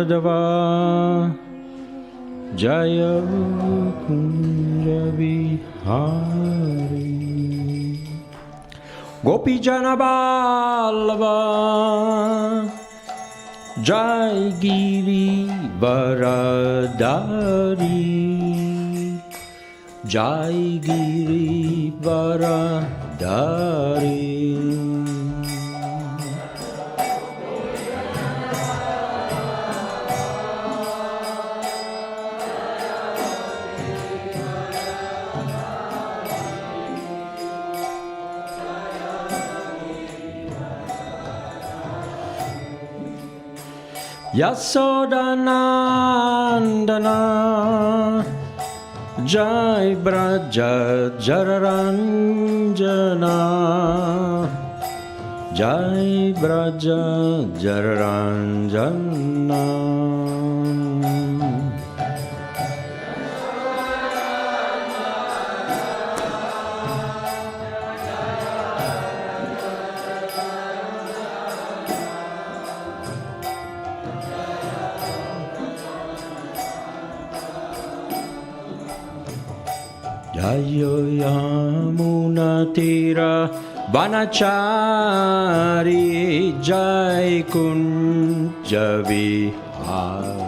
Madhava Jaya Kunja Vihari Gopijana Vallabha Jai Giri Varadari Jai Giri Varadari Yasodanandana Jai Braja Jararanjana Jai Braja Jararanjana Jayo Yamuna Tira Vanachari Jai Kunja Vihari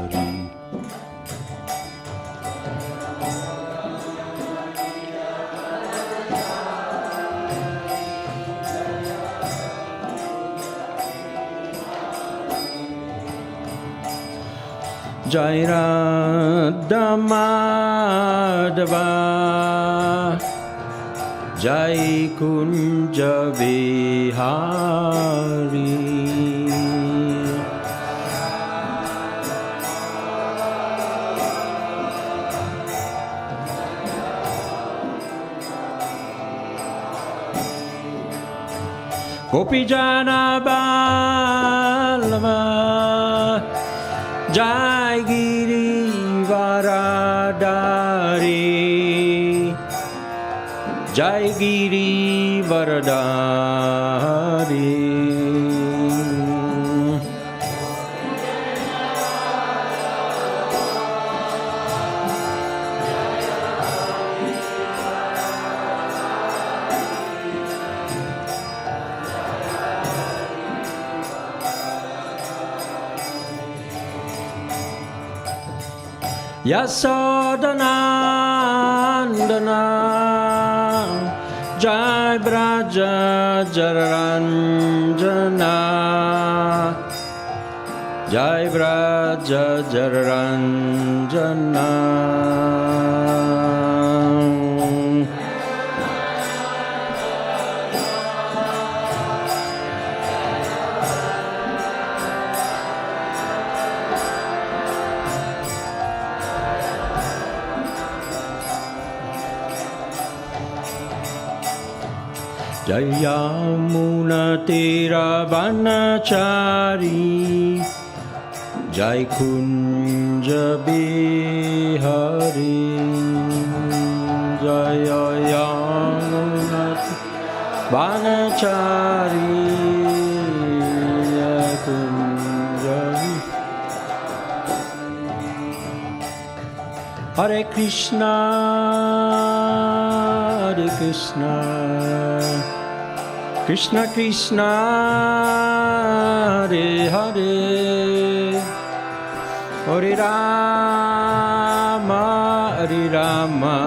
Jai Radha Madhava Jai Kunja Vihari Gopijana Vallabha Jai Giri Varadari Jai Giri Varadari Yasodanandana Jai Braja Jararanjana Jai Braja Jararanjana Jai Yamuna Tira Vanachari Jai Kunja Vihari Jai Yamuna Vanachari Jai Kunja Vihari Hare Krishna Hare Krishna Krishna Krishna Hare Hare Hare Rama Hare Rama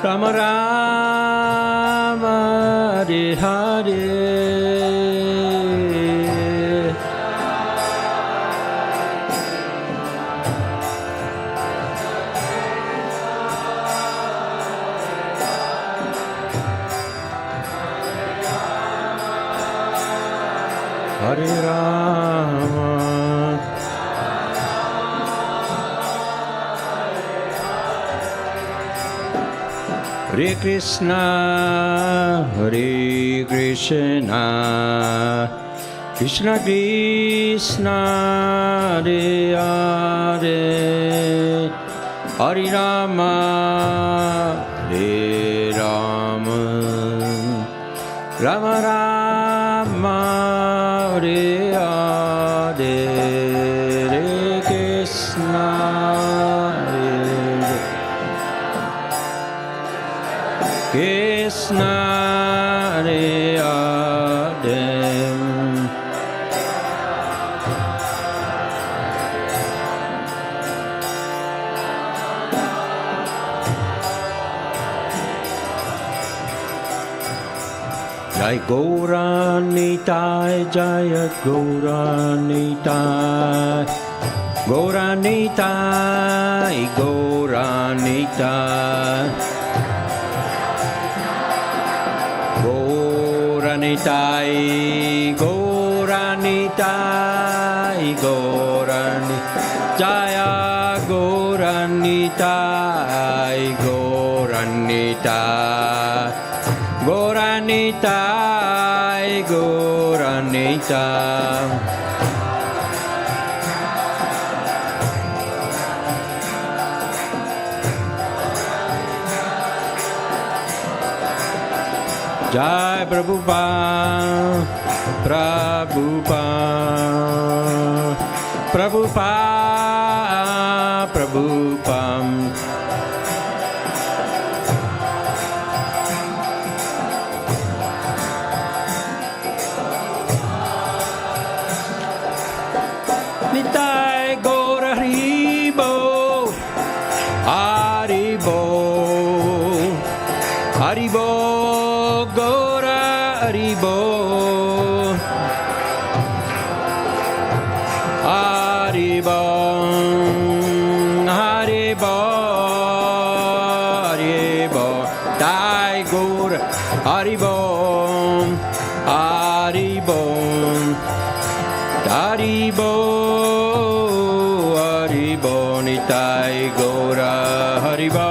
Rama Rama Hare Hare Hare Rama Hare Krishna Hare Krishna Krishna Krishna Hare Hare Hare Rama Hare Rama Rama Rama Hare Hare Krishna Hare Hare Jai Gauranitai, Jaya Gauranitai, Gauranitai, Gauranitai, Gauranitai, Gauranitai, Gauranitai, Jaya Gauranitai, Gauranitai, Gauranitai, Gauranitai. Jai Prabhupada, Prabhupada, Prabhupada, Prabhupada. Nitai Gaura Haribo, Haribo, Haribo, Gaura Haribo, Haribo, Haribo, Haribo, Dai Gaura Haribo, Haribo, Haribo, Haribo, Nitai Gaura Haribo,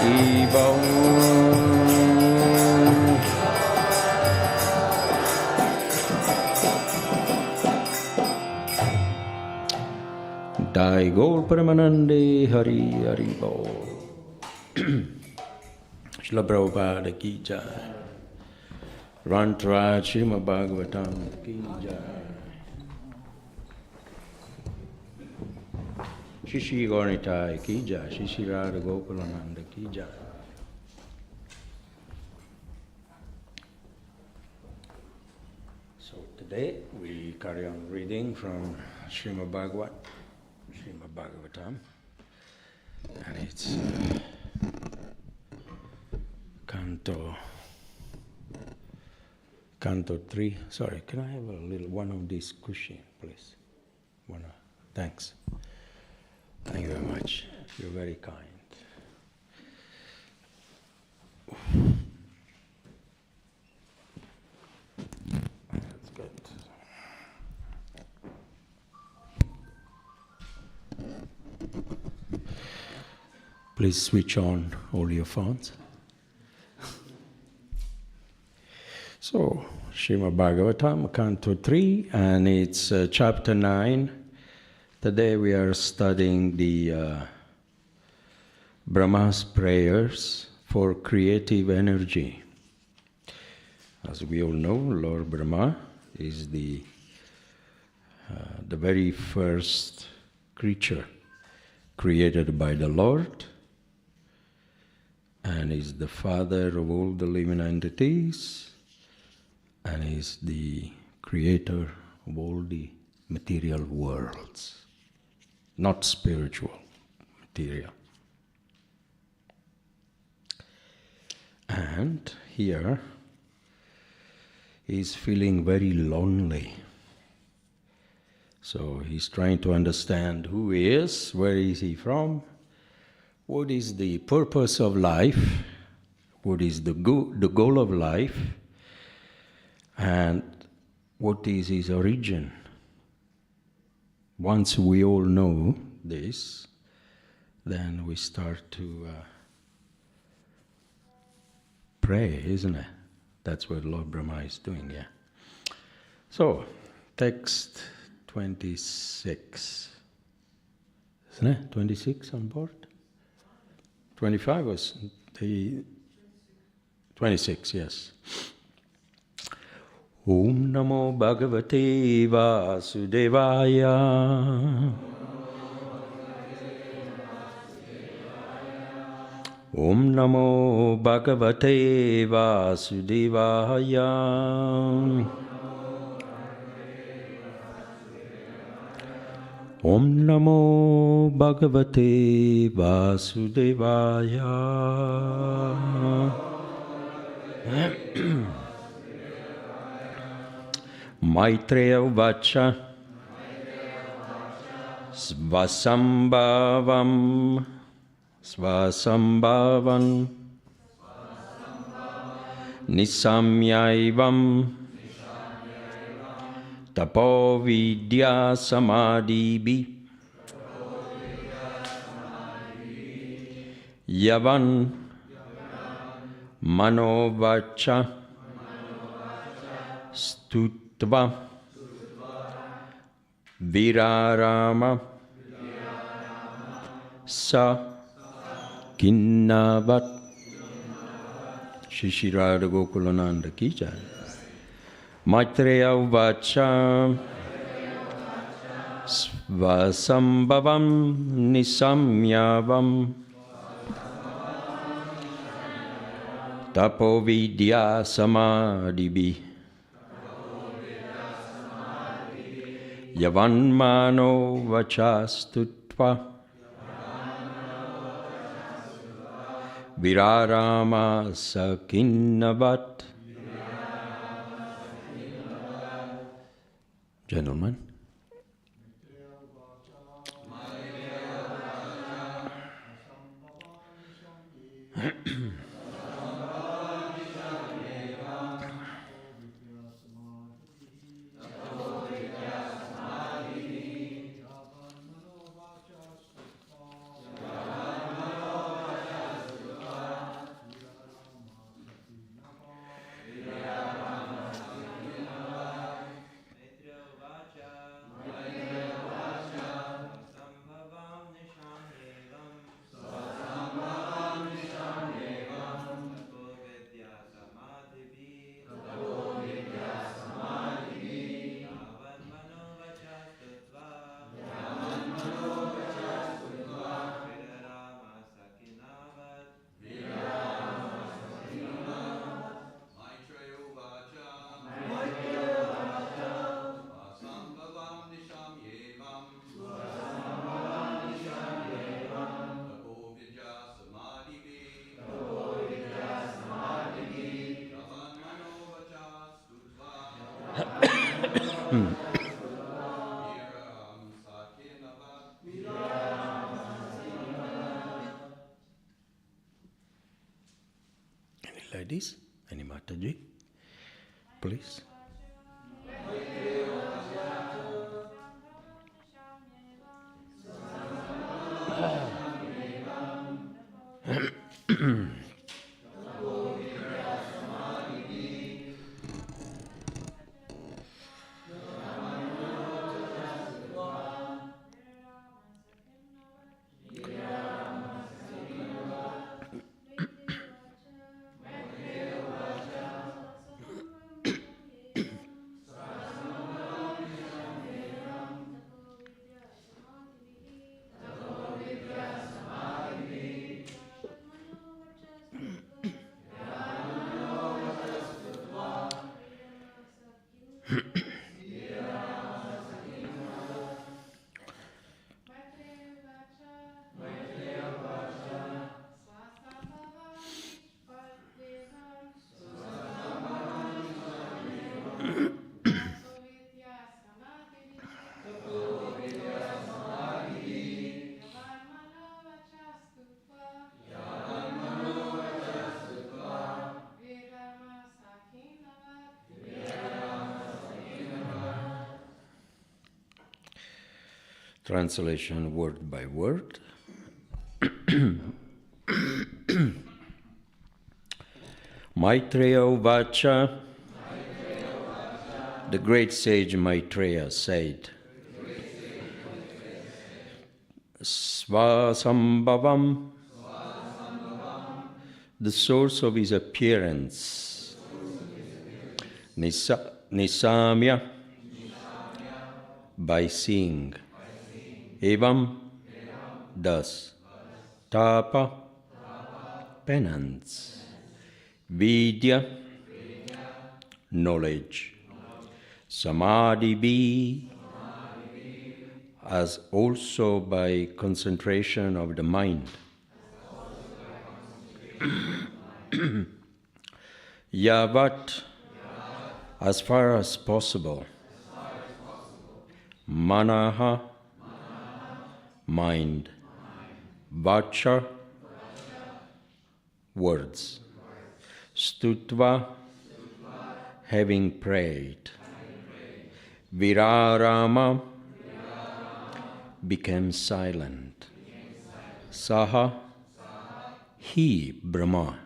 Haribo. Dai Gaur Paramanande Hari Haribo. Srila Prabhupada ki jai. Rantraj Srimad Bhagavatam ki jai. Shishi Gaurnitai ki jai. Shishi Radha Gokulananda ki jai. So today we carry on reading from Srimad Bhagavatam, and it's Canto 3. Sorry, can I have a little one of these cushion, please? Thanks. Thank you very much. You're very kind. That's good. Please switch on all your phones. So, Srimad Bhagavatam, Canto 3, and it's chapter 9. Today we are studying the Brahma's prayers for creative energy. As we all know, Lord Brahma is the very first creature created by the Lord, and is the father of all the living entities, and is the creator of all the material worlds, not spiritual, material. And here he's feeling very lonely. So he's trying to understand who he is, where is he from, what is the purpose of life, what is the goal of life, and what is his origin. Once we all know this, then we start to pray, isn't it? That's what Lord Brahma is doing, yeah. So, text 26. Isn't it? 26 on board? 25 was the 26, yes. Om Namo Bhagavate Vasudevaya. Om Namo Bhagavate Vasudevaya. Om Namo Bhagavate Vasudevaya. Maitreya Uvacha Svasambhavam Svasambhavan Nisamyaivam Tapo Vidya Samadhibi Yavan Manovacha Stutva Virarama Sa Kinnavat. Shri Radha Gokulananda ki jai. Maitreya Uvacha Svasambhavam Nisamyavam Tapo Vidya Samadhibi Yavanmano Vachastutva Virarama Sakinnavat. Gentlemen. Any ladies? Any Mataji? Please. Translation word by word. Maitreya Uvacha, the great sage Maitreya said, Svasambhavam, the source of his appearance, Nisamya, by seeing, Evam, thus, Tapa, penance. Vidya, knowledge. Samadhi be, as also by concentration of the mind. Yavat, as far as possible. Manaha, mind. Vacha, words. Stutva, having prayed. Virarama, became silent. Saha, he, Brahma.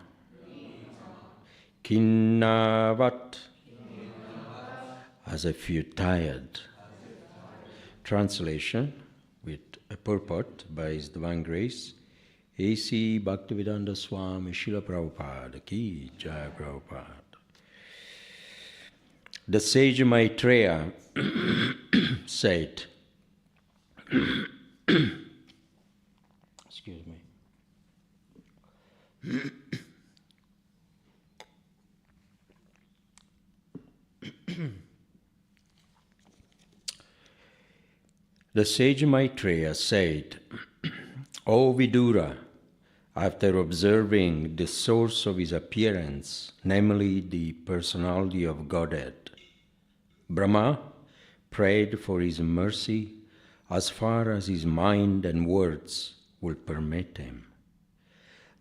Kinnavat, as if you tired. Translation with a purport by His Divine Grace, A.C. Bhaktivedanta Swami Srila Prabhupada Ki Jai Prabhupada. The sage Maitreya said, excuse me. The sage Maitreya said, O Vidura, after observing the source of his appearance, namely the personality of Godhead, Brahma prayed for his mercy as far as his mind and words would permit him.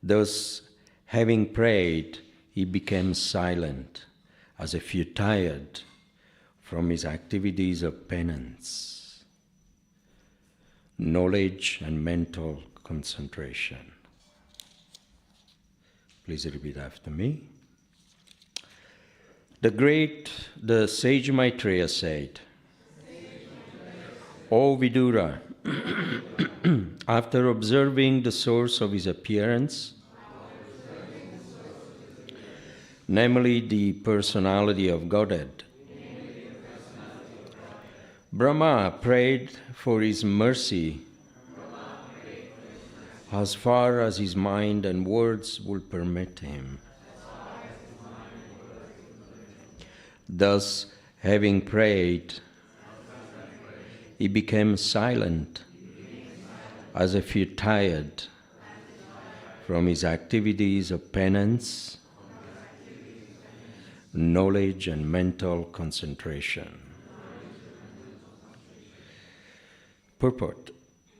Thus, having prayed, he became silent, as if he tired from his activities of penance, knowledge and mental concentration. Please repeat after me. The sage Maitreya said, O Vidura, after observing the source of his appearance, namely the personality of Godhead, Brahma prayed for his mercy as far as his mind and words would permit him. Thus, having prayed, he became silent, as if he tired from his activities of penance, knowledge and mental concentration. Purport.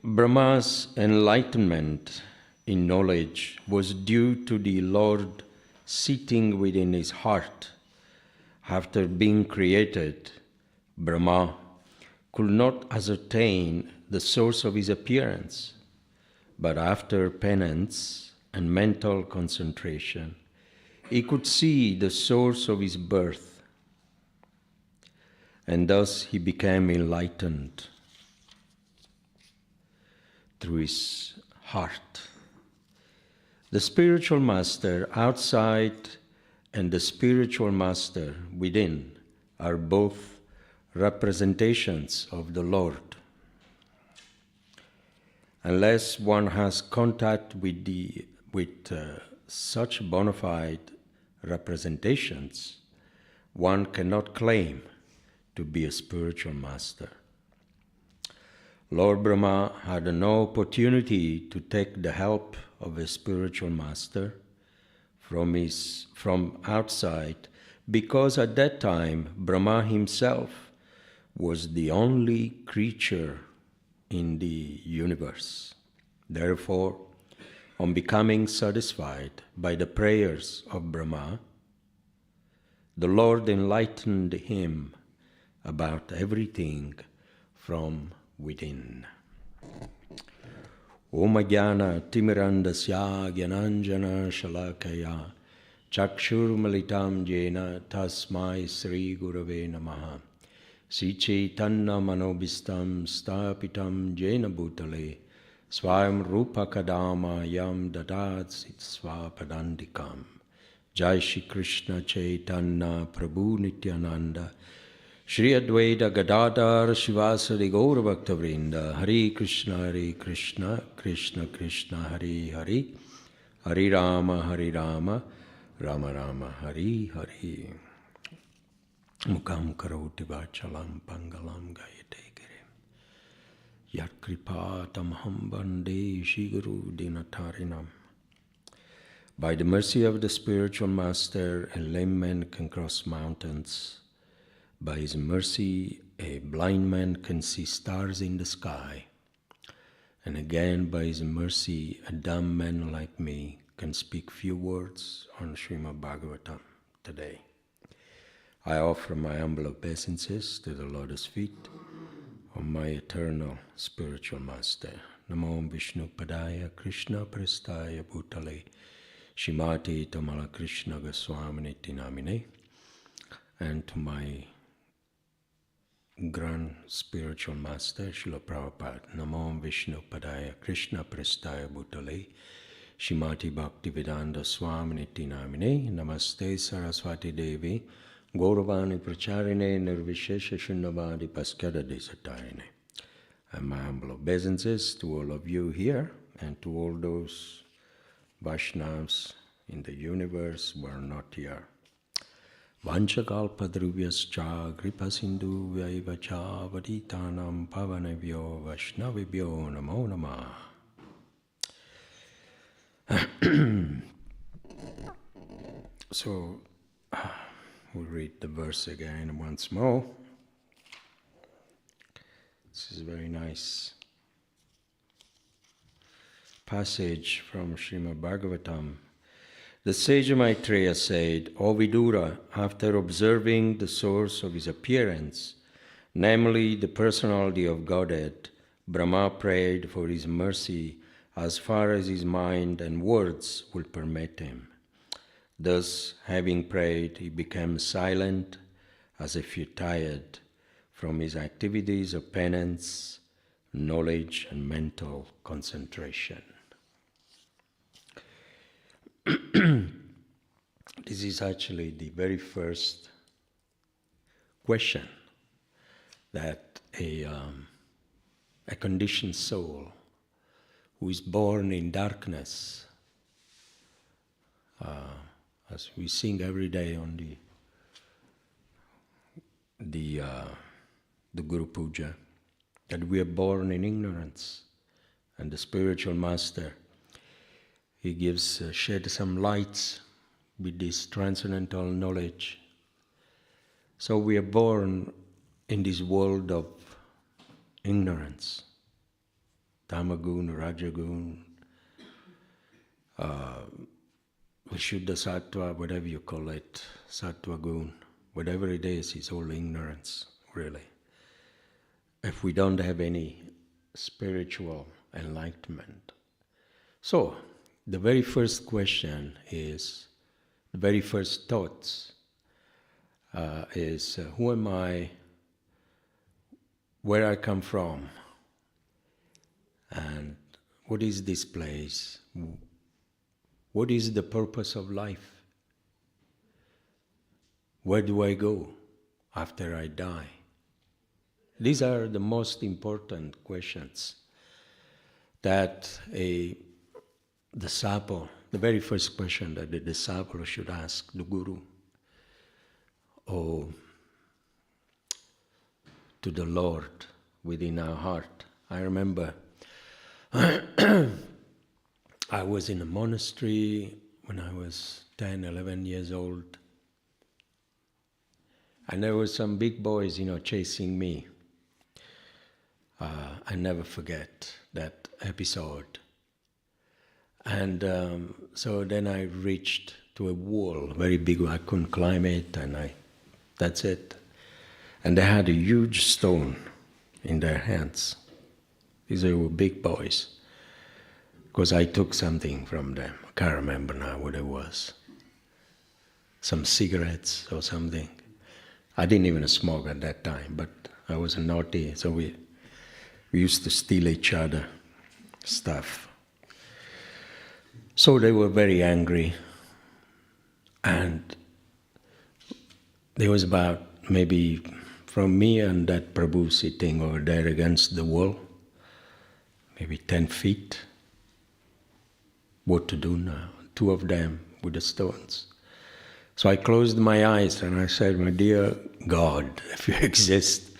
Brahma's enlightenment in knowledge was due to the Lord sitting within his heart. After being created, Brahma could not ascertain the source of his appearance, but after penance and mental concentration, he could see the source of his birth, and thus he became enlightened through his heart. The spiritual master outside and the spiritual master within are both representations of the Lord. Unless one has contact with such bona fide representations, one cannot claim to be a spiritual master. Lord Brahma had no opportunity to take the help of a spiritual master from outside, because at that time Brahma himself was the only creature in the universe. Therefore, on becoming satisfied by the prayers of Brahma, the Lord enlightened him about everything from within. Om Jnana Timirandasya Jnananjana Shalakaya Chakshur Malitam Jena Tasmai Sri Gurave Namaha Sri Chaitanya Manobhistam Stapitam Jena Bhutale Swayam Rupa Kadama Yam Dadad Swapadandikam. Jai Shri Krishna Chaitanya Prabhu Nityananda Shri Advaita Gadadhar Shivasari Gaura Bhakta Vrinda Hare Krishna Krishna Krishna Hare Hare Hari Rama, Rama Rama, Hari Hari. Mukam karoti vachalam pangalam gayate girim. Yat kripatamham bande shiguru dinatarinam. By the mercy of the spiritual master, a lame man can cross mountains. By his mercy, a blind man can see stars in the sky. And again, by his mercy, a dumb man like me can speak few words on Srimad Bhagavatam today. I offer my humble obeisances to the lotus feet of my eternal spiritual master. Namo Vishnu Padaya Krishna Prestaya Bhutale Shimati Tamala Krishna Goswamini Namine, and to my grand spiritual master Srila Prabhupada. Namo Vishnu Padaya Krishna Prestaya Bhutale Shimati Bhaktivedanta Swamini Namine. Namaste Saraswati Devi Gauravani Pracharine Nirvishesha Shunnavadi Paskada Desatarine. And my humble obeisances to all of you here and to all those Vaishnavas in the universe who are not here. Vanchakalpadruvyascha gripasindhu vyaivacha vaditanam pavanevyo vaishnavibhyo namo namah. So, we'll read the verse again once more. This is a very nice passage from Srimad Bhagavatam. The sage Maitreya said, O Vidura, after observing the source of his appearance, namely the personality of Godhead, Brahma prayed for his mercy as far as his mind and words would permit him. Thus, having prayed, he became silent as if he tired from his activities of penance, knowledge, and mental concentration. This is actually the very first question that a conditioned soul who is born in darkness, as we sing every day on the Guru Puja, that we are born in ignorance, and the spiritual master, he gives shed some lights with this transcendental knowledge. So we are born in this world of ignorance, Tamagun, Rajagun, Vishuddha Sattva, whatever you call it, Sattva Gun, whatever it is, it's all ignorance, really. If we don't have any spiritual enlightenment. So, the very first question is, the very first thoughts is, who am I, where I come from, and what is this place? What is the purpose of life? Where do I go after I die? These are the most important questions that a disciple, the very first question that the disciple should ask the Guru or to the Lord within our heart. I remember I was in a monastery when I was 10, 11 years old, and there were some big boys, chasing me. I never forget that episode. And so then I reached to a wall, very big, I couldn't climb it, and that's it. And they had a huge stone in their hands. These were big boys. Because I took something from them. I can't remember now what it was. Some cigarettes or something. I didn't even smoke at that time, but I was naughty, so we used to steal each other stuff. So they were very angry, and there was about maybe from me and that Prabhu sitting over there against the wall, maybe 10 feet. what to do now. 2 of them with the stones. So I closed my eyes and I said, my dear God, if you exist,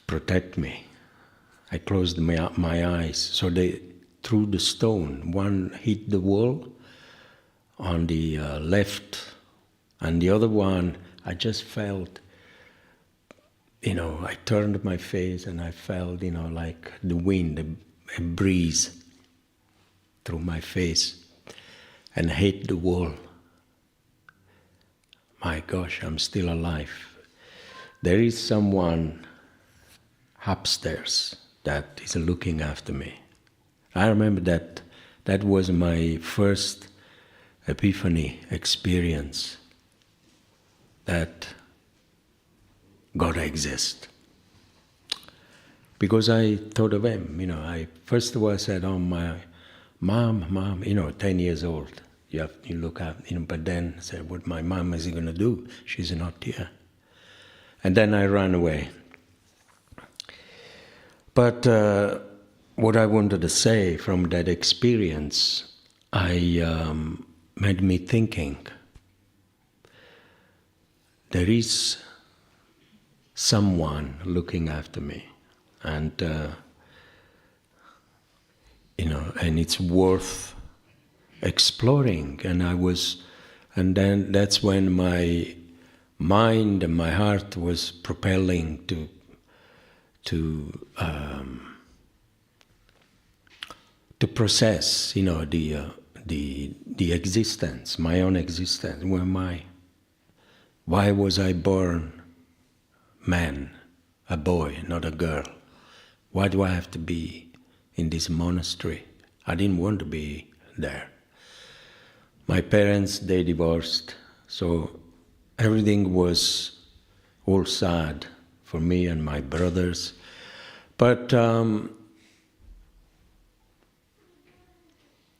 protect me. I closed my eyes. So they threw the stone. One hit the wall on the left, and the other one, I just felt, I turned my face and I felt, like the wind, a breeze through my face, and hit the wall. My gosh, I'm still alive. There is someone upstairs that is looking after me. I remember that was my first epiphany experience, that God exists. Because I thought of him, I first of all said, oh, my mom, 10 years old. You look up, but then I said, what my mom is going to do? She's not here. And then I ran away. But what I wanted to say from that experience, made me thinking, there is someone looking after me, and and it's worth exploring. And then that's when my mind and my heart was propelling to process, the existence, my own existence. Who am I? Why was I born man, a boy, not a girl? Why do I have to be in this monastery? I didn't want to be there. My parents, they divorced, so everything was all sad for me and my brothers. But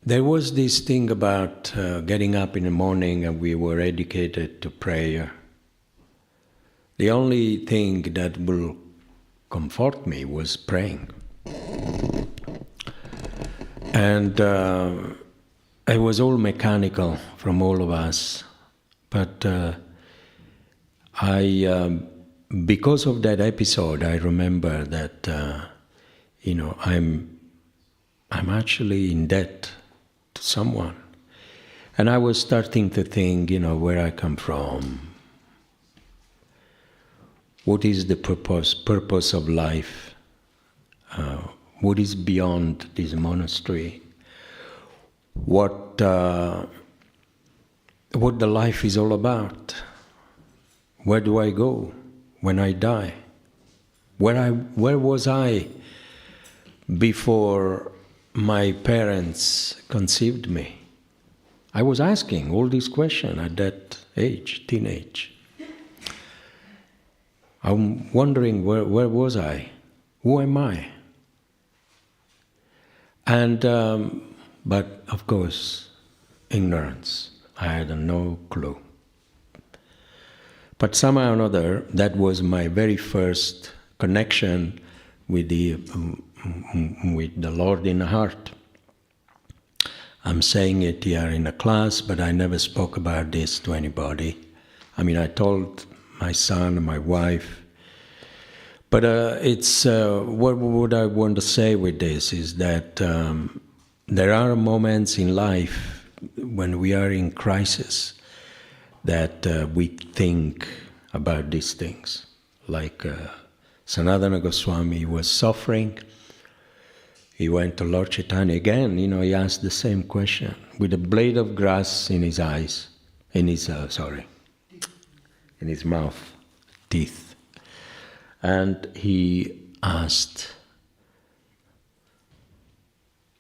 there was this thing about getting up in the morning, and we were educated to prayer. The only thing that will comfort me was praying. And it was all mechanical from all of us. But because of that episode, I remember that, I'm actually in debt to someone. And I was starting to think, where I come from. What is the purpose of life? What is beyond this monastery? What the life is all about? Where do I go when I die? Where was I before my parents conceived me? I was asking all these questions at that age, teenage. I'm wondering where was I? Who am I? And but of course, ignorance. I had no clue. But somehow or another, that was my very first connection with the Lord in the heart. I'm saying it here in a class, but I never spoke about this to anybody. I told my son and my wife. But it's what I want to say with this is that there are moments in life when we are in crisis that we think about these things. Like Sanatana Goswami was suffering. He went to Lord Chaitanya again. He asked the same question with a blade of grass in his eyes, in his mouth, teeth. And he asked,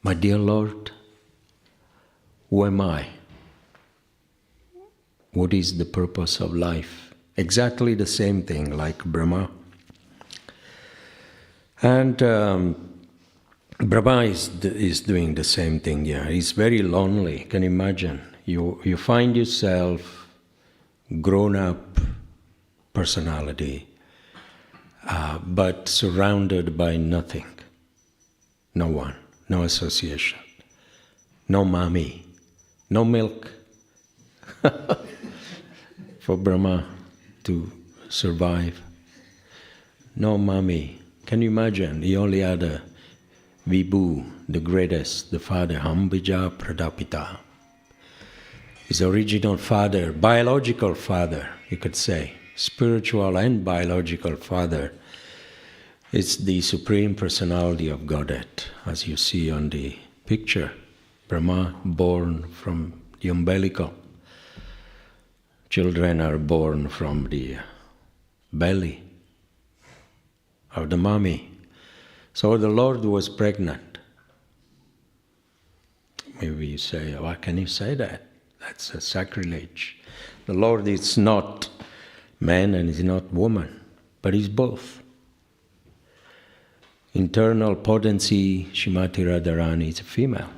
my dear Lord, who am I? What is the purpose of life? Exactly the same thing like Brahma. And Brahma is doing the same thing here. He's very lonely, can you imagine? You find yourself grown-up personality, but surrounded by nothing, no one, no association, no mommy, no milk for Brahma to survive. No mommy. Can you imagine? He only had a Vibhu, the greatest, the father, Hambija Pradapita. His original father, biological father, you could say, spiritual and biological father, is the Supreme Personality of Godhead, as you see on the picture. Brahma born from the umbilical. Children are born from the belly of the mommy. So the Lord was pregnant. Maybe you say, why can you say that? That's a sacrilege. The Lord is not man and is not woman, but is both. Internal potency, Srimati Radharani is a female.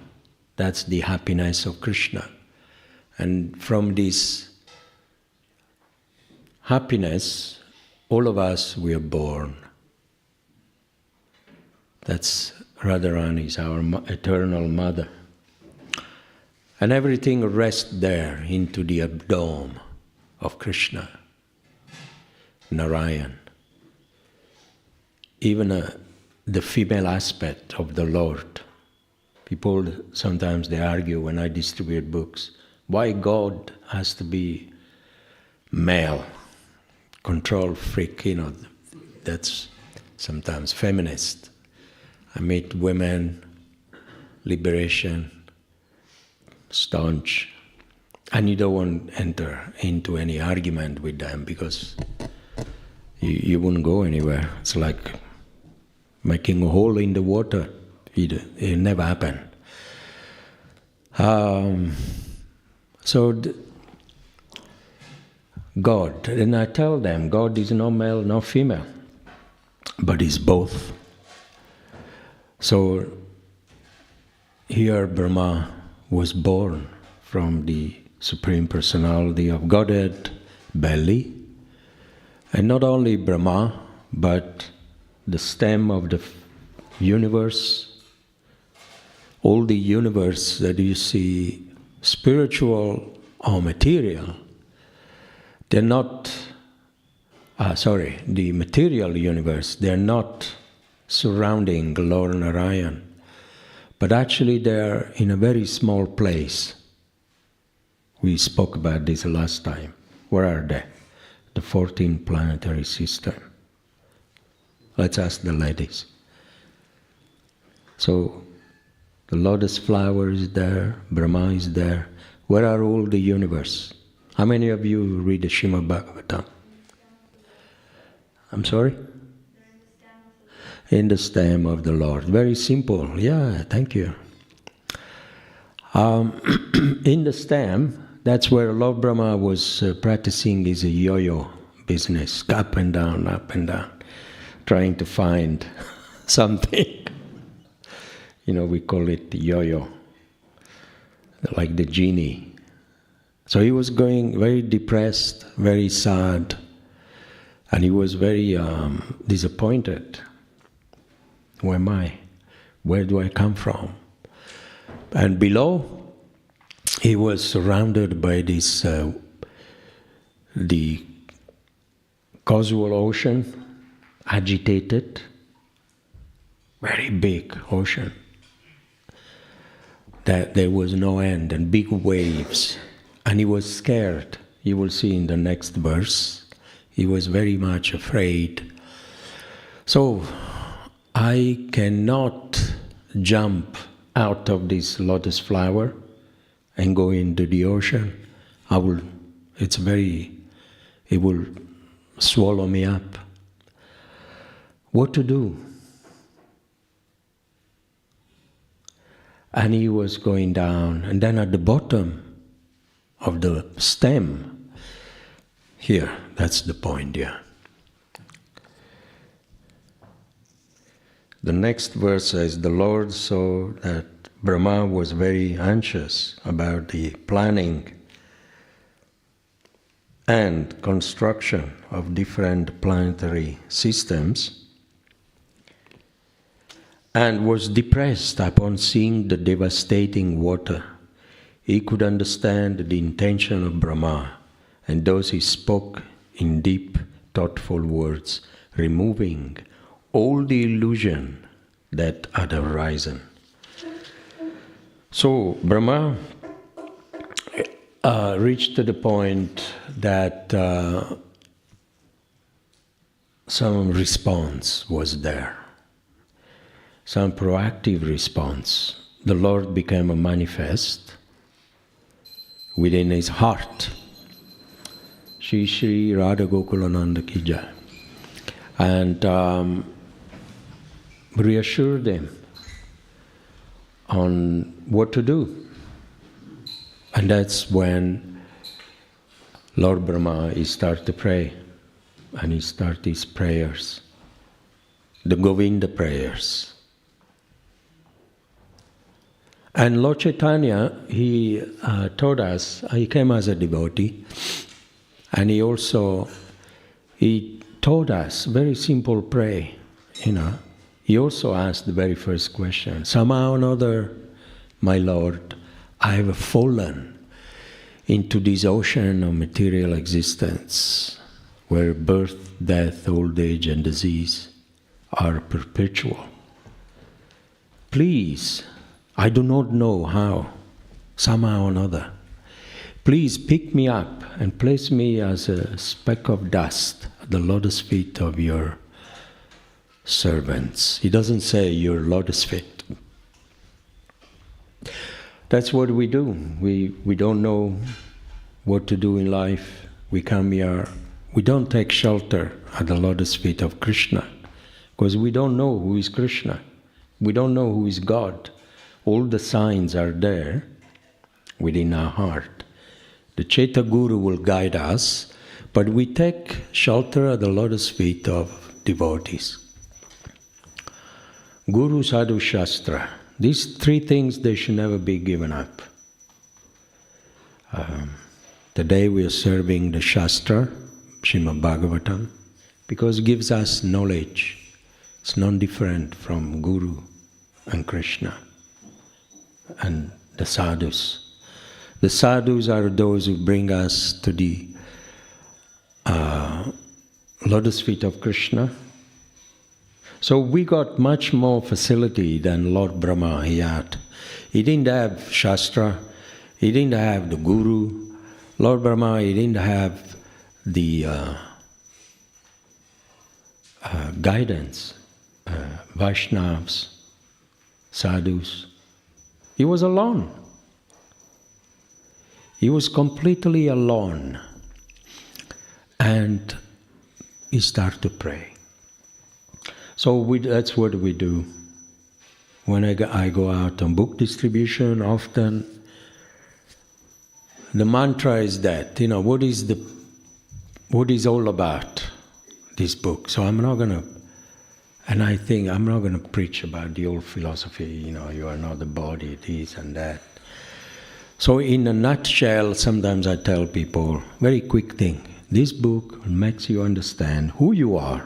That's the happiness of Krishna. And from this happiness, all of us, we are born. That's Radharani, is our eternal mother. And everything rests there into the abdomen of Krishna, Narayan. Even the female aspect of the Lord. People sometimes they argue when I distribute books, why God has to be male, control freak, that's sometimes feminist. I meet women, liberation, staunch, and you don't want to enter into any argument with them because you wouldn't go anywhere. It's like making a hole in the water. It never happened. God, and I tell them, God is no male, no female, but is both. So here Brahma was born from the Supreme Personality of Godhead belly, and not only Brahma, but the stem of the universe, all the universe that you see, spiritual or material, they're not, the material universe, they're not surrounding Lord Narayan, but actually they're in a very small place. We spoke about this last time. Where are they? The 14 planetary system. Let's ask the ladies. So, the lotus flower is there, Brahma is there. Where are all the universe? How many of you read the Srimad Bhagavatam? I'm sorry? In the stem of the Lord. Very simple. Yeah, thank you. In the stem, that's where Lord Brahma was practicing his yo-yo business, up and down, trying to find something. We call it yo-yo, like the genie. So he was going very depressed, very sad, and he was very disappointed. Who am I? Where do I come from? And below, he was surrounded by this, the causal ocean, agitated, very big ocean. That there was no end, and big waves. And he was scared. You will see in the next verse. He was very much afraid. So, I cannot jump out of this lotus flower and go into the ocean. It will swallow me up. What to do? And he was going down, and then at the bottom of the stem, here, that's the point here. The next verse says, the Lord saw that Brahma was very anxious about the planning and construction of different planetary systems, and was depressed upon seeing the devastating water. He could understand the intention of Brahma, and thus he spoke in deep, thoughtful words, removing all the illusion that had arisen. So Brahma reached to the point that some response was there, some proactive response. The Lord became a manifest within his heart. Shri Shri Radha Gokulananda Ki Jai. And reassured him on what to do. And that's when Lord Brahma, he started to pray. And he started his prayers, the Govinda prayers. And Lord Chaitanya, he taught us, he came as a devotee, and he taught us very simple pray, He also asked the very first question, somehow or another, my Lord, I have fallen into this ocean of material existence, where birth, death, old age, and disease are perpetual. Please, I do not know how, somehow or another, please pick me up and place me as a speck of dust at the lotus feet of your servants. He doesn't say your lotus feet. That's what we do. We don't know what to do in life. We come here. We don't take shelter at the lotus feet of Krishna because we don't know who is Krishna. We don't know who is God. All the signs are there within our heart. The Chaita Guru will guide us, but we take shelter at the lotus feet of devotees. Guru, Sadhu, Shastra. These three things, they should never be given up. Today we are serving the Shastra, Srimad Bhagavatam, because it gives us knowledge. It's non-different from Guru and Krishna and the sadhus. The sadhus are those who bring us to the lotus feet of Krishna. So we got much more facility than Lord Brahma he had. He didn't have Shastra, he didn't have the Guru. Lord Brahma, he didn't have the guidance, Vaishnavas, sadhus. He was alone. He was completely alone. And he started to pray. So that's what we do. When I go out on book distribution, often the mantra is that, what is all about this book. So I'm not going to, and I think I'm not going to preach about the old philosophy, you are not the body, this and that. So in a nutshell, sometimes I tell people, very quick thing, this book makes you understand who you are,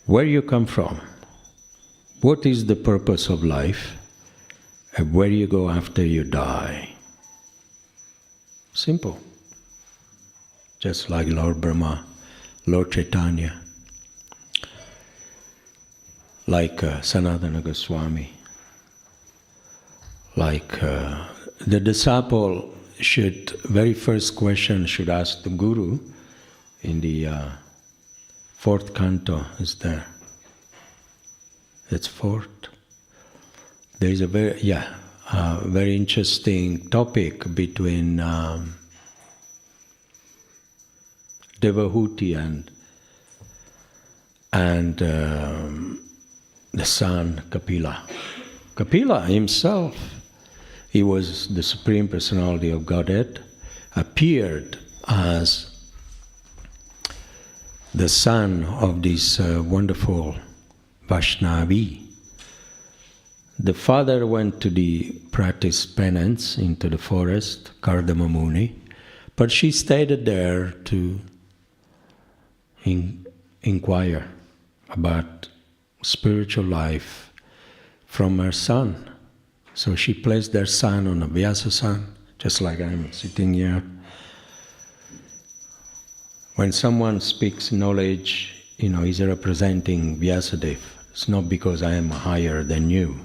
where you come from, what is the purpose of life, and where you go after you die. Simple. Just like Lord Brahma, Lord Chaitanya, like Sanatana Goswami, like the disciple should, very first question should ask the Guru in the fourth canto is there. It's fourth. There is a very interesting topic between Devahuti and the son Kapila. Kapila himself, he was the Supreme Personality of Godhead, appeared as the son of this wonderful Vaishnavi. The father went to practice penance into the forest, Kardama Muni, but she stayed there to inquire about spiritual life from her son. So she placed her son on a Vyasa-san, just like I'm sitting here. When someone speaks knowledge, he's representing Vyasadeva. It's not because I am higher than you.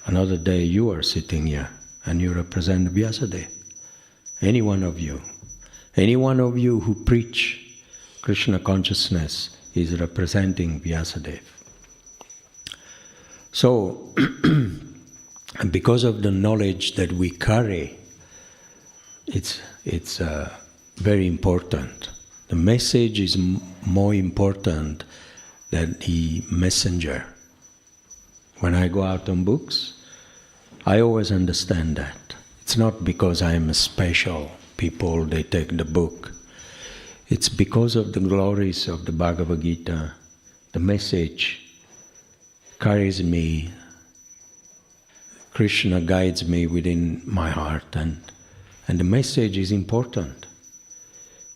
Another day you are sitting here and you represent Vyasadeva. Any one of you who preach Krishna consciousness is representing Vyasadeva. So, because of the knowledge that we carry, it's very important. The message is more important than the messenger. When I go out on books, I always understand that. It's not because I am a special people, they take the book. It's because of the glories of the Bhagavad Gita. The message carries me. Krishna guides me within my heart, and the message is important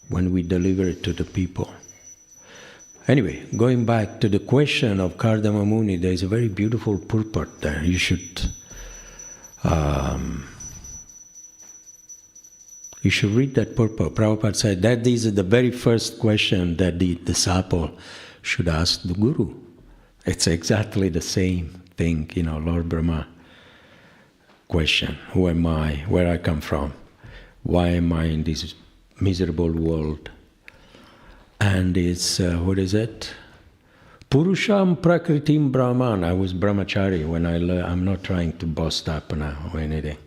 when we deliver it to the people. Anyway, going back to the question of Kardama Muni, there is a very beautiful purport there. You should read that purport. Prabhupada said that is the very first question that the disciple should ask the Guru. It's exactly the same thing, Lord Brahma question. Who am I? Where I come from? Why am I in this miserable world? And it's, what is it? Purusham Prakritim Brahman. I was brahmachari when I'm not trying to boast up now or anything.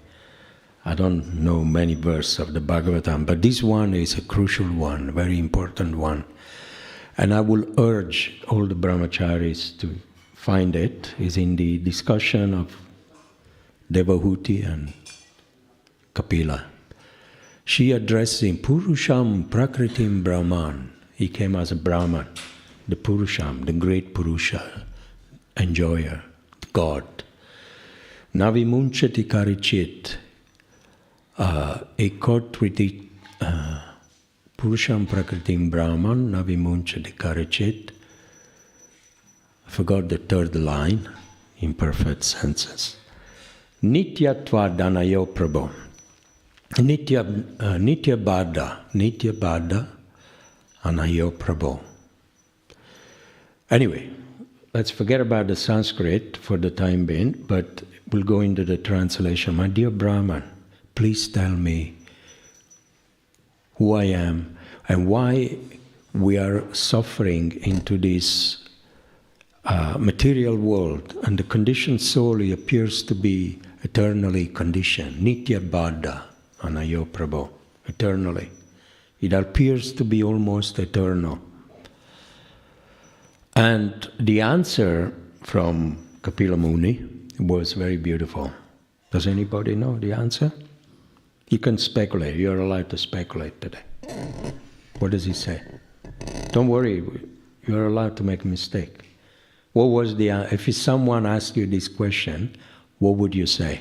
I don't know many verses of the Bhagavatam, but this one is a crucial one, very important one. And I will urge all the brahmacharis to find it. It's in the discussion of Devahuti and Kapila. She addressed him, Purusham Prakritim Brahman. He came as a Brahman, the Purusham, the great Purusha, enjoyer, God. Navimunchati Karichit. Ekotriti Purusham Prakritim Brahman, Navimunchati Karichit. I forgot the third line, imperfect senses. Nityatva Danayo Prabhu. Nitya Bada Anayo Prabhu. Anyway, let's forget about the Sanskrit for the time being, but we'll go into the translation. My dear Brahman, please tell me who I am and why we are suffering into this material world, and the conditioned soul appears to be eternally conditioned. Nitya Bada Anayo Prabhu. Eternally. It appears to be almost eternal. And the answer from Kapila Muni was very beautiful. Does anybody know the answer? You can speculate. You're allowed to speculate today. What does he say? Don't worry. You're allowed to make a mistake. What was the answer? If someone asked you this question, what would you say?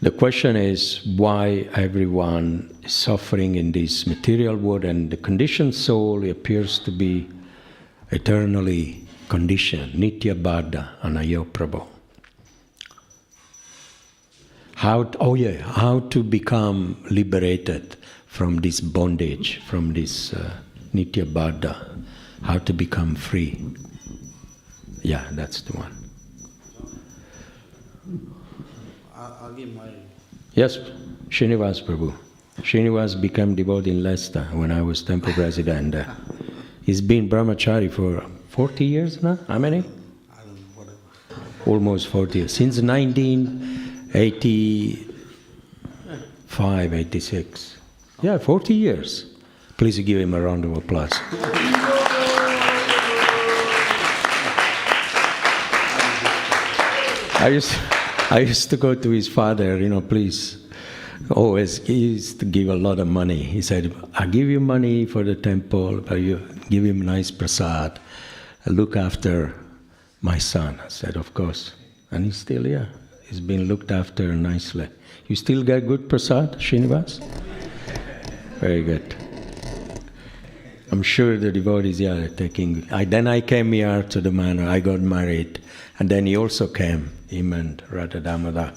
The question is why everyone is suffering in this material world, and the conditioned soul appears to be eternally conditioned. Nitya Bada Anayo Prabhu. How to become liberated from this bondage, from this Nitya Bada. How to become free. Yeah, that's the one. I'll give my... Yes, Srinivas Prabhu. Srinivas became devotee in Leicester when I was temple president. He's been brahmachari for 40 years now? How many? I don't know, whatever. Almost 40 years. Since 1985, 86. Yeah, 40 years. Please give him a round of applause. I used to go to his father, please. Always, he used to give a lot of money. He said, I give you money for the temple, but you give him nice prasad. I look after my son. I said, of course. And he's still here. He's been looked after nicely. You still get good prasad, Srinivas? Very good. I'm sure the devotees are taking... Then I came here to the manor, I got married, and then he also came, him and Radha Damodar.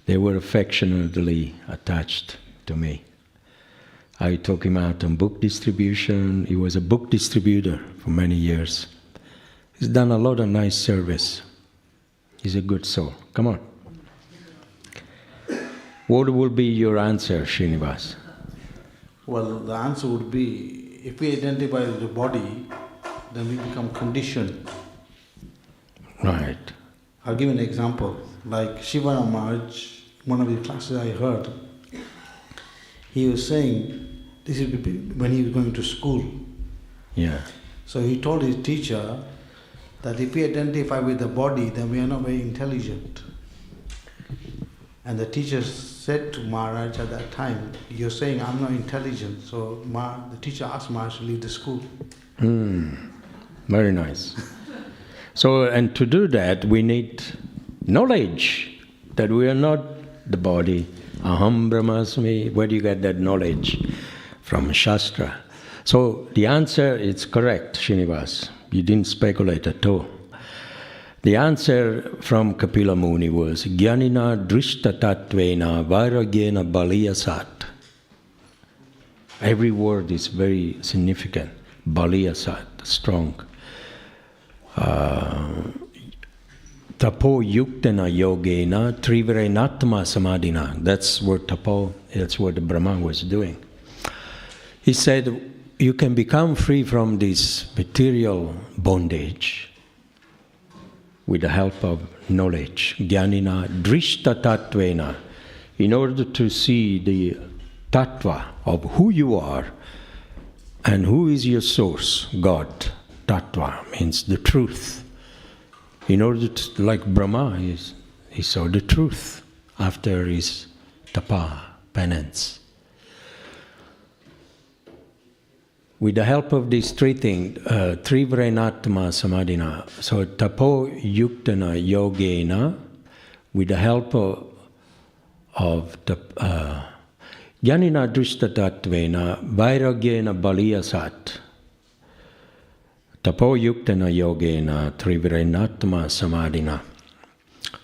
They were affectionately attached to me. I took him out on book distribution. He was a book distributor for many years. He's done a lot of nice service. He's a good soul. Come on. What will be your answer, Srinivas? Well, the answer would be, if we identify with the body, then we become conditioned. Right. I'll give an example. Like Shiva Maharaj, one of the classes I heard, he was saying, this is when he was going to school. Yeah. So he told his teacher that if we identify with the body, then we are not very intelligent. And the teacher said to Maharaj at that time, you're saying I'm not intelligent. So the teacher asked Maharaj to leave the school. Very nice. So, and to do that, we need knowledge that we are not the body. Aham Brahmasmi. Where do you get that knowledge? From Shastra. So the answer is correct, Srinivas. You didn't speculate at all. The answer from Kapila Muni was Jnanina Drishtatattvena Vairagyena Baliyasat. Every word is very significant. Baliyasat, strong. Tapo yuktena yogena trivrenatma samadhina. That's what tapo, that's what Brahma was doing. He said, you can become free from this material bondage with the help of knowledge. Jnanina drishtatattvena. In order to see the tattva of who you are and who is your source, God. Tattva means the truth. In order to, like Brahma, he saw the truth after his tapa, penance. With the help of these three things, trivrenatma samadhina, so tapo yuktana yogena, with the help of the jnanina drishtatattvena vairagyena baliyasat, tapo yuktana yogena trivrenatma samadhina,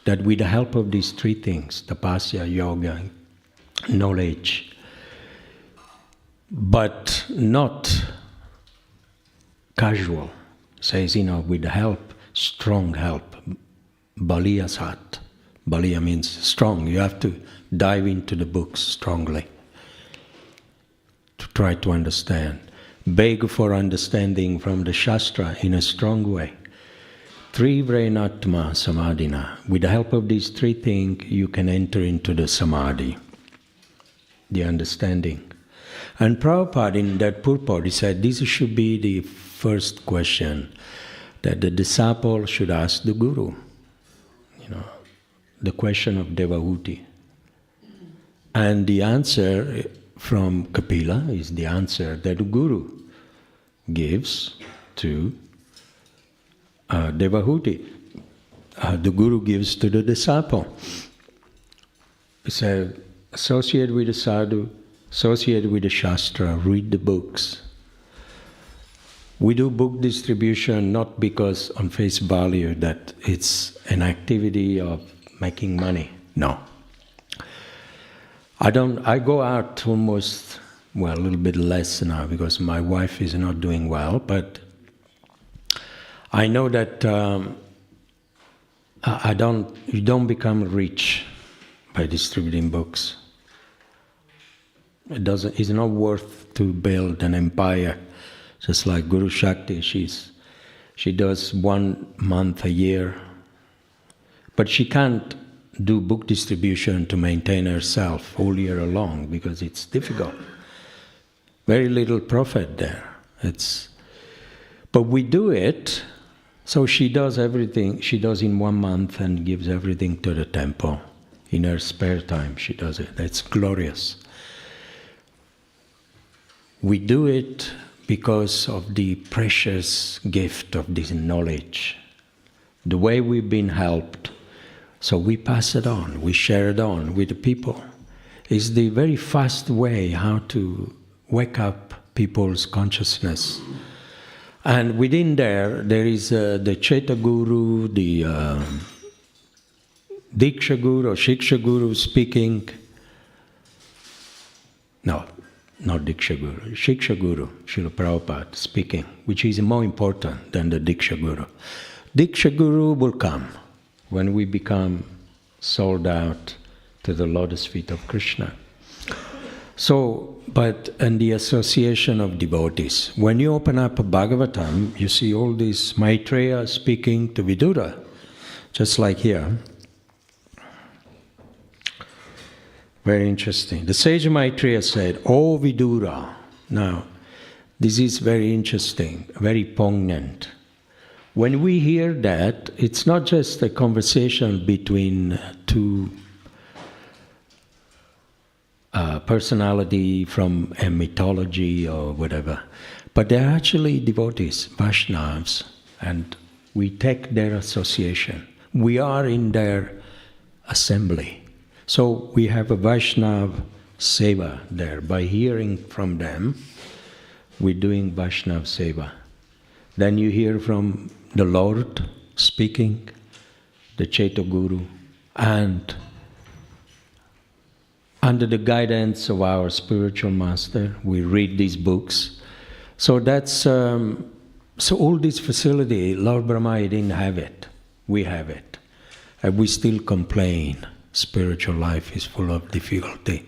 that with the help of these three things, tapasya, yoga, knowledge, but not casual, says, with the help, strong help, baliyasat. Baliya means strong. You have to dive into the books strongly to try to understand. Beg for understanding from the Shastra in a strong way. Trivrenatma samadhina. With the help of these three things, you can enter into the samadhi, the understanding. And Prabhupada in that purport, he said, this should be the first question that the disciple should ask the Guru. The question of Devahuti. And the answer from Kapila is the answer that the Guru gives to Devahuti. The Guru gives to the disciple. He said, associate with the sadhu, associate with the Shastra, read the books. We do book distribution not because on face value that it's an activity of making money. No. I go out almost, a little bit less now because my wife is not doing well, but I know that you don't become rich by distributing books. It's not worth to build an empire, just like Guru Shakti. She does 1 month a year, but she can't do book distribution to maintain herself all year long because it's difficult. Very little profit there. But we do it, so she does everything. She does in 1 month and gives everything to the temple. In her spare time, she does it. That's glorious. We do it because of the precious gift of this knowledge. The way we've been helped So we pass it on, we share it on with the people. It's the very fast way how to wake up people's consciousness. And within there is the Cheta Guru, the Diksha Guru or Shiksha Guru speaking. No, not Diksha Guru, Shiksha Guru, Srila Prabhupada speaking, which is more important than the Diksha Guru. Diksha Guru will come when we become sold out to the lotus feet of Krishna. So, but in the association of devotees, when you open up a Bhagavatam, you see all these Maitreya speaking to Vidura, just like here. Very interesting. The sage Maitreya said, "O Vidura." Now, this is very interesting, very poignant. When we hear that, it's not just a conversation between two personality from a mythology or whatever, but they're actually devotees, Vaishnavas, and we take their association. We are in their assembly. So we have a Vaishnav Seva there. By hearing from them, we're doing Vaishnav Seva. Then you hear from the Lord speaking, the Cheta Guru, and under the guidance of our spiritual master, we read these books. So that's so all this facility, Lord Brahma didn't have it. We have it. And we still complain. Spiritual life is full of difficulty.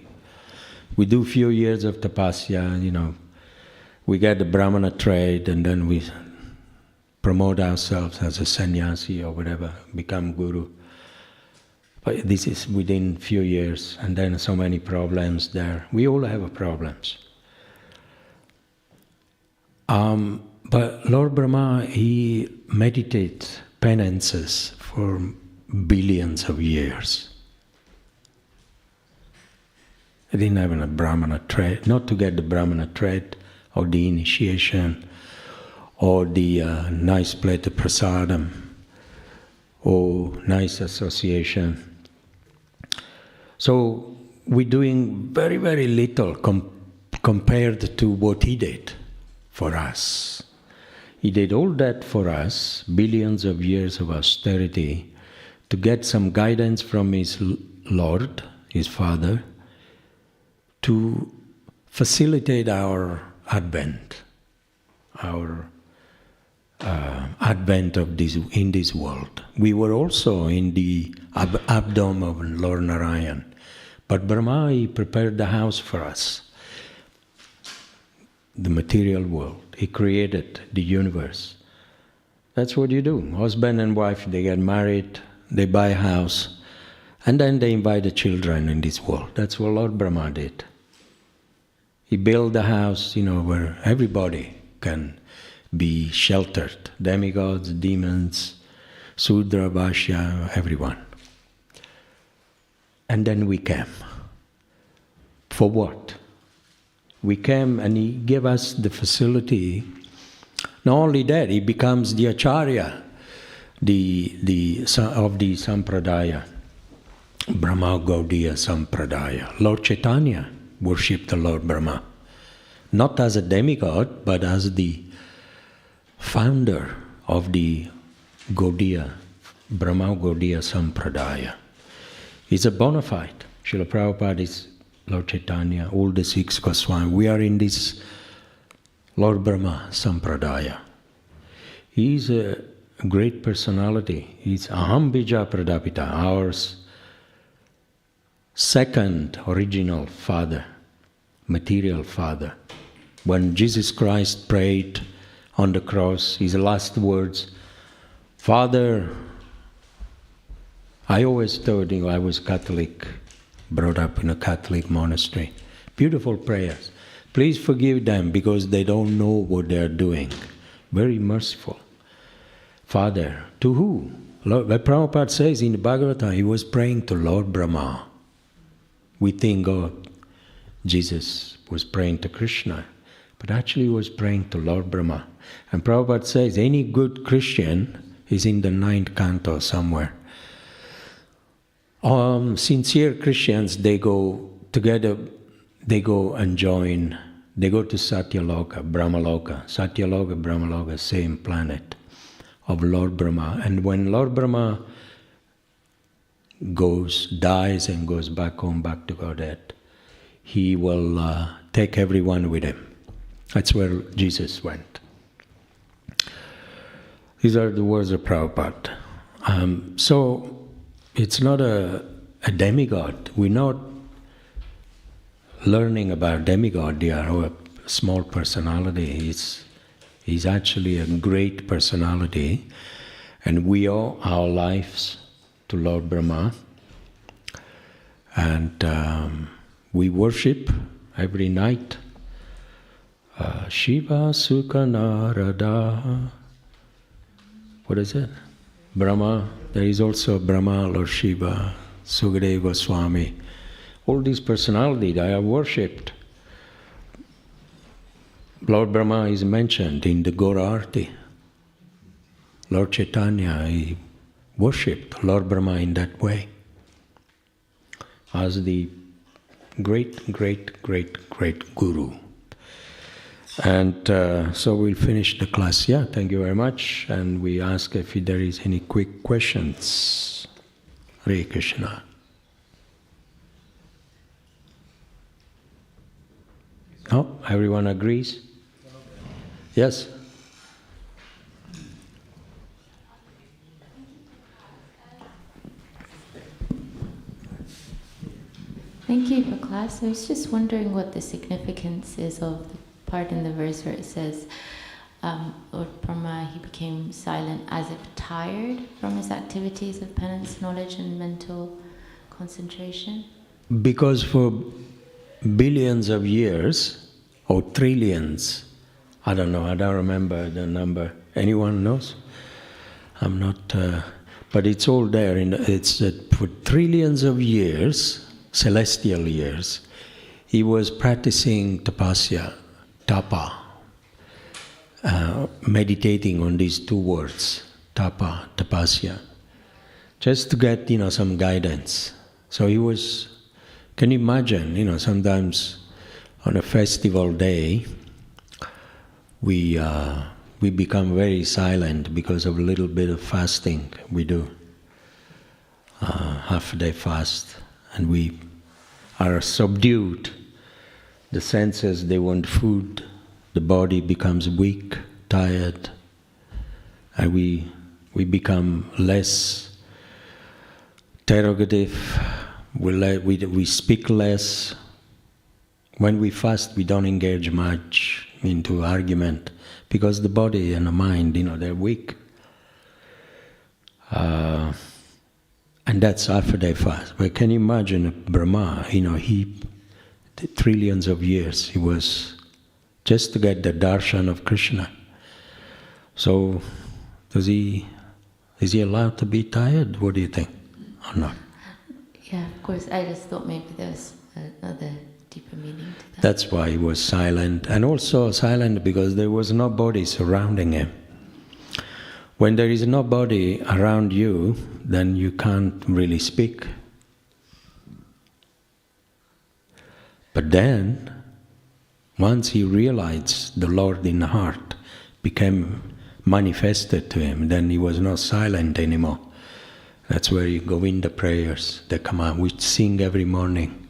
We do few years of tapasya, we get the Brahmana trade, and then we promote ourselves as a sannyasi or whatever, become guru. But this is within few years, and then so many problems there. We all have problems. But Lord Brahma, he meditates penances for billions of years. He didn't have a Brahmana trade, not to get the Brahmana trade or the initiation or the nice plate of prasadam or nice association. So we're doing very, very little compared to what he did for us. He did all that for us, billions of years of austerity, to get some guidance from his Lord, his Father, to facilitate our advent, our advent of this in this world. We were also in the abdomen of Lord Narayan, but Brahma, he prepared the house for us, the material world. He created the universe. That's what you do. Husband and wife, they get married, they buy a house, and then they invite the children in this world. That's what Lord Brahma did. He built a house, where everybody can be sheltered. Demigods, demons, Sudra, Vaishya, everyone. And then we came. For what? We came and he gave us the facility. Not only that, he becomes the Acharya of the Sampradaya, Brahma Gaudiya Sampradaya. Lord Chaitanya worshipped the Lord Brahma, not as a demigod, but as the founder of the Gaudiya, Brahma Gaudiya Sampradaya. He's a bona fide. Srila Prabhupada is Lord Chaitanya, all the six Goswami. We are in this Lord Brahma Sampradaya. He's a great personality. He's Aham Bija Pradapita, our second original father, material father. When Jesus Christ prayed on the cross, his last words, "Father," I always thought, I was Catholic, brought up in a Catholic monastery. Beautiful prayers. "Please forgive them because they don't know what they're doing." Very merciful. Father, to who? Lord, Prabhupada says in the Bhagavatam, he was praying to Lord Brahma. We think, Jesus was praying to Krishna, but actually he was praying to Lord Brahma. And Prabhupada says any good Christian is in the 9th canto somewhere. Sincere Christians, they go together, they go and join, they go to Satyaloka, Brahmaloka. Satyaloka, Brahmaloka, same planet of Lord Brahma. And when Lord Brahma dies and goes back home, back to Godhead, he will take everyone with him. That's where Jesus went. These are the words of Prabhupada. So it's not a demigod. We're not learning about demigod here or a small personality. He's actually a great personality, and we owe our lives to Lord Brahma, and we worship every night Shiva Sukha Narada. What is it? Brahma. There is also Brahma, Lord Shiva, Sukadeva Goswami. All these personalities they are worshipped. Lord Brahma is mentioned in the Gaura Arti. Lord Chaitanya, he worshipped Lord Brahma in that way as the great, great, great, great Guru. And so we'll finish the class. Yeah, thank you very much. And we ask if there is any quick questions. Hare Krishna. No? Everyone agrees? Yes? Thank you for class. I was just wondering what the significance is of the part in the verse where it says, Lord Brahma, he became silent as if tired from his activities of penance, knowledge and mental concentration. Because for billions of years, or trillions, I don't know, I don't remember the number. Anyone knows? I'm not, but it's all there. It's that for trillions of years, celestial years, he was practicing tapasya, tapa, meditating on these two words, tapa, tapasya, just to get, some guidance. So he was, can you imagine, sometimes on a festival day, we become very silent because of a little bit of fasting we do, half-day fast, and we are subdued. The senses, they want food, the body becomes weak, tired, and we become less interrogative, we speak less. When we fast, we don't engage much into argument because the body and the mind, they're weak. And that's half-day fast. But can you imagine Brahma, he trillions of years, he was just to get the darshan of Krishna. So, is he allowed to be tired? What do you think? Or not? Yeah, of course. I just thought maybe there was another deeper meaning to that. That's why he was silent. And also silent because there was nobody surrounding him. When there is nobody around you, then you can't really speak. But then, once he realized the Lord in the heart became manifested to him, then he was not silent anymore. That's where you go in the prayers that come out. We sing every morning.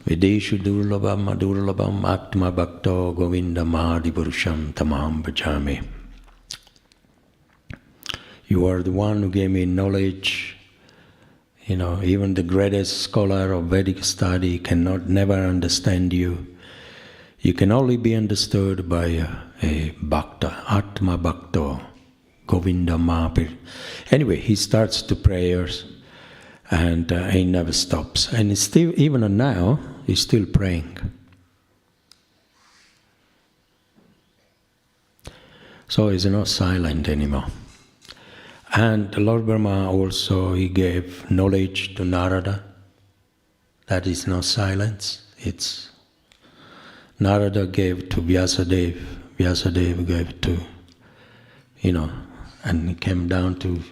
Videshu durlabam adurlabam atma bhakto govinda mahadipurusham tamam bhajami. You are the one who gave me knowledge. Even the greatest scholar of Vedic study cannot never understand you. You can only be understood by a bhakta, atma bhakto, govinda mahapir. Anyway, he starts the prayers and he never stops. And still, even now, he's still praying. So he's not silent anymore. And Lord Brahma also, he gave knowledge to Narada. That is not silence. It's Narada gave to Vyasadeva. Vyasadeva gave to, and it came down to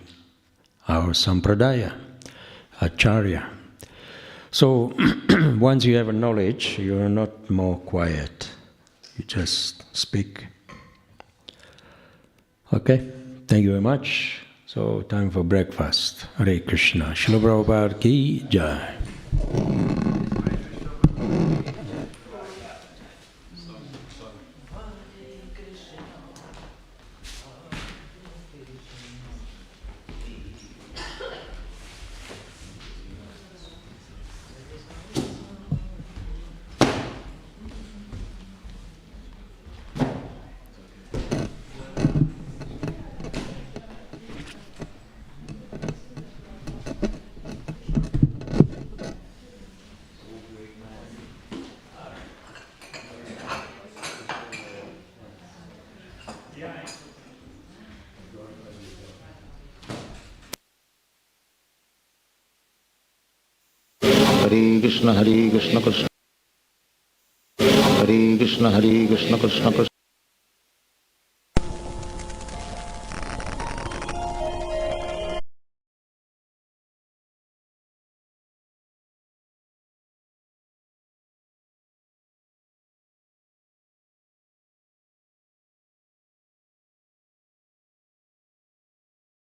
our sampradaya. Acharya. So once you have a knowledge, you are not more quiet. You just speak. Okay, thank you very much. So time for breakfast. Hare Krishna. Srila Prabhupada ki jai. Hare Krishna Krishna Krishna Krishna Krishna